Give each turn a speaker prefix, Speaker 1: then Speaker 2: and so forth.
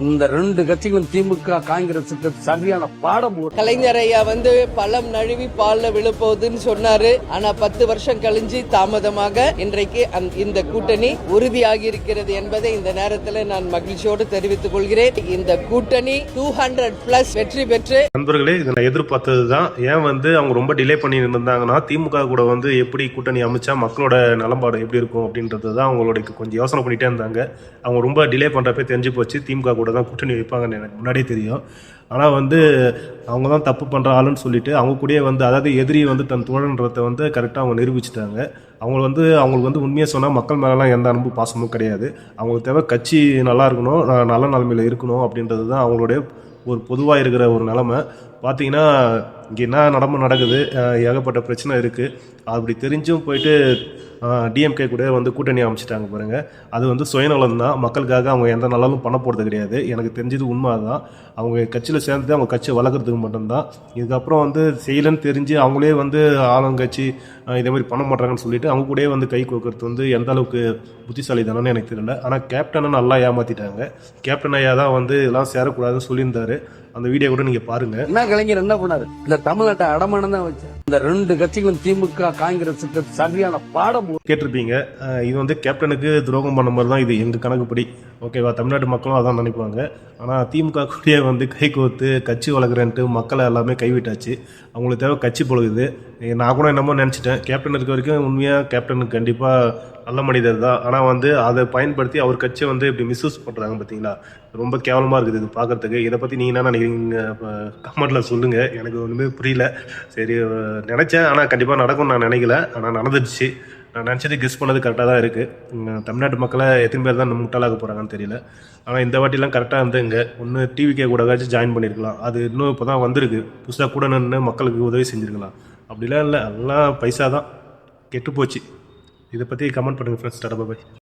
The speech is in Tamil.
Speaker 1: இந்த ரெண்டு கட்சிகளும் திமுக காங்கிரசுக்கு சரியான பாடம்.
Speaker 2: கலைஞர் ஐயா பழம் நழுவி பால்ல விழுப்போகுதுன்னு சொன்னாரு. ஆனா 10 வருஷம் கழிஞ்சு தாமதமாக இன்றைக்கு இந்த கூட்டணி உறுதியாகி இருக்கிறது என்பதை இந்த நேரத்தில் நான் மகிழ்ச்சியோடு தெரிவித்துக் கொள்கிறேன். இந்த கூட்டணி 200+ வெற்றி பெற்று
Speaker 3: நண்பர்களே, இதை நான் எதிர்பார்த்ததுதான். ஏன் அவங்க ரொம்ப டிலே பண்ணி இருந்தாங்கன்னா திமுக கூட எப்படி கூட்டணி அமைச்சா மக்களோட நலம்பாடு எப்படி இருக்கும் அப்படின்றது தான் அவங்களுக்கு கொஞ்சம் யோசனை பண்ணிட்டே இருந்தாங்க. அவங்க ரொம்ப டிலே பண்றப்ப தெரிஞ்சு போச்சு திமுக கூட தான் கூட்டணி வைப்பாங்கன்னு எனக்கு முன்னாடியே தெரியும். ஆனால் அவங்க தான் தப்பு பண்ணுற ஆளுன்னு சொல்லிட்டு அவங்க கூடயே அதாவது எதிரி தன் தோழன்றதை கரெக்டாக அவங்க நிரூபிச்சிட்டாங்க. அவங்களுக்கு உண்மையாக சொன்னால் மக்கள் மேலாம் எந்த அன்பு பாசமும் கிடையாது. அவங்களுக்கு தேவை கட்சி நல்லா இருக்கணும், நல்ல நிலைமையில் இருக்கணும் அப்படின்றது தான் அவங்களுடைய ஒரு பொதுவாக இருக்கிற ஒரு நிலமை. பார்த்தீங்கன்னா இங்கே என்ன நடக்குது, ஏகப்பட்ட பிரச்சனை இருக்குது. அப்படி தெரிஞ்சும் போயிட்டு டிஎம்கே கூட கூட்டணி அமைச்சிட்டாங்க பாருங்கள். அது சுயநலம் தான். மக்களுக்காக அவங்க எந்த நலனும் பண்ண போகிறது கிடையாது. எனக்கு தெரிஞ்சது உண்மை தான். அவங்க கட்சியில் சேர்ந்து அவங்க கட்சியை வளர்க்குறதுக்கு மட்டும்தான். இதுக்கப்புறம் செய்யலன்னு தெரிஞ்சு அவங்களே ஆளுங்கட்சி இதே மாதிரி பண்ண மாட்டாங்கன்னு சொல்லிட்டு அவங்க கூட கை கோக்கிறது எந்த அளவுக்கு புத்திசாலி தானேன்னு எனக்கு தெரியல. ஆனால் கேப்டனை நல்லா ஏமாற்றிட்டாங்க. கேப்டன் ஐயா தான் இதெல்லாம் சேரக்கூடாதுன்னு சொல்லியிருந்தாரு. அந்த வீடியோ கூட நீங்க பாருங்க.
Speaker 1: என்ன கலைஞர் என்ன பண்ணாரு, இந்த தமிழ்நாட்டை அடமானம் தான் வச்சு இந்த ரெண்டு கட்சிகளும் திமுக காங்கிரசுக்கு சரியான பாடம்
Speaker 3: கேட்டிருப்பீங்க. இது கேப்டனுக்கு துரோகம் பண்ண மாதிரி தான் இது எங்க கணக்குப்படி. ஓகேவா, தமிழ்நாட்டு மக்களும் அதான் நினைப்பாங்க. ஆனால் திமுக கூடயே கை கோர்த்து கட்சி வளர்க்குறேன்ட்டு மக்களை எல்லாமே கைவிட்டாச்சு. அவங்களுக்கு தேவை கட்சி பொழுது. நான் கூட என்னமோ நினச்சிட்டேன், கேப்டன் இருக்க வரைக்கும் உண்மையாக கேப்டனுக்கு கண்டிப்பாக நல்ல மனிதர் தான். ஆனால் அதை பயன்படுத்தி அவர் கட்சியை இப்படி மிஸ்யூஸ் பண்ணுறாங்க பார்த்தீங்களா. ரொம்ப கேவலமாக இருக்குது இது பார்க்குறதுக்கு. இதை பற்றி நீங்கள் என்ன நினைக்கிறீங்க கமெண்ட்டில் சொல்லுங்கள். எனக்கு ஒன்றுமே புரியல. சரி நினச்சேன், ஆனால் கண்டிப்பாக நடக்கும்னு நான் நினைக்கல. ஆனால் நடந்துடுச்சு. நான் நினச்சது கெஸ் பண்ணது கரெக்டாக தான் இருக்குது. தமிழ்நாட்டு மக்களை எத்தனை பேர் தான் முட்டாளாக போகிறாங்கன்னு தெரியல. ஆனால் இந்த வாட்டிலாம் கரெக்டாக இங்கே ஒன்று டிவிக்கே கூட ஜாயின் பண்ணியிருக்கலாம். அது இன்னும் இப்போ தான் வந்திருக்கு. புதுசாக கூட நின்று மக்களுக்கு உதவி செஞ்சுருக்கலாம். அப்படிலாம் இல்லை, எல்லாம் பைசா தான். கெட்டு போச்சு. இதை பற்றி கமெண்ட் பண்ணுங்கள் ஃப்ரெண்ட்ஸ். டாடா பாய்.